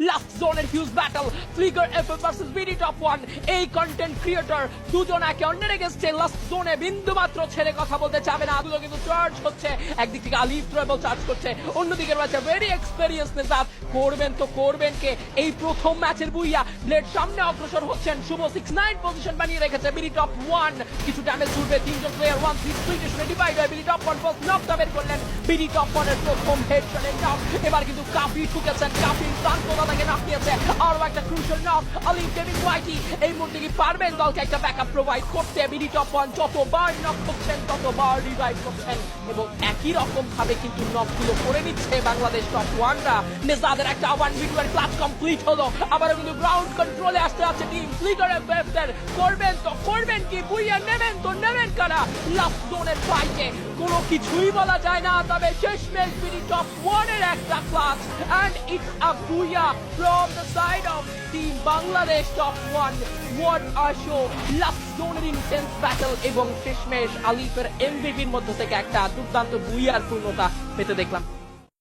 Last জোনের huge battle flicker FF versus BD top 1 এই content creator দুজন একে অন্যের এগেইনস্টে লাস্ট জোনে বিন্দুমাত্র ছেড়ে কথা বলতে চাবে না। দুটো কিন্তু চার্জ হচ্ছে, একদিক থেকে আলিফ ট্রাভেল চার্জ করছে, অন্যদিকে রয়েছে ভেরি এক্সপেরিয়েন্স নিজাত। করবেন তো করবেন কে এই প্রথম ম্যাচের বুইয়া। ব্লেড সামনে অগ্রসর হচ্ছেন, শুভ 6-9 পজিশন বানিয়ে রেখেছে বিডি টপ 1। কিছু ড্যামেজ ছুটবে, তিনজন প্লেয়ার 1-3 স্প্লিটেশনে ডিভাইড হয়। বিডি টপ 1 ফার্স্ট নকটা বের করলেন, বিডি টপ 1 এর প্রথম হেডশটে নক। এবার কিন্তু কাফি ঠুকেছেন, কাফির প্রান্ততা তাকে নক দিয়েছে। আরো একটা ক্রুশাল নক আলিফ ডেভিড ওয়াইটি। এই মুহূর্তে কি পারবেন দলকে একটা ব্যাকআপ প্রোভাইড করতে? বিডি টপ 1 যতবার নক করছেন ততবার রিভাইভ করছেন এবং একই রকম ভাবে কিন্তু নকগুলো করে নিচ্ছে বাংলাদেশ টপ 1রা। নেজাদের একটা 1v2 এর ক্লাচ কমপ্লিট হলো, আবারও কিন্তু গ্রাউন্ড কন্ট্রোলে আসতে যাচ্ছে টিম ফ্লিকার এফএফদের। করবেন তো করবেন কি, বুইয়া নেবেন তো নেবেন কারা? লাস্ট জোনের ফাইটে কোনো কিছুই বলা যায় না, তবে শেষমেশ বিডি টপ 1 এর একটা clutch and it's a booyah from the side of team Bangladesh top 1। What a show! Last জোনের ইন্টেন্স ব্যাটল এবং শেষমেশ আলিফের এমভিপির মধ্য থেকে একটা দুর্দান্ত বুইয়ার পূর্ণতা পেতে দেখলাম।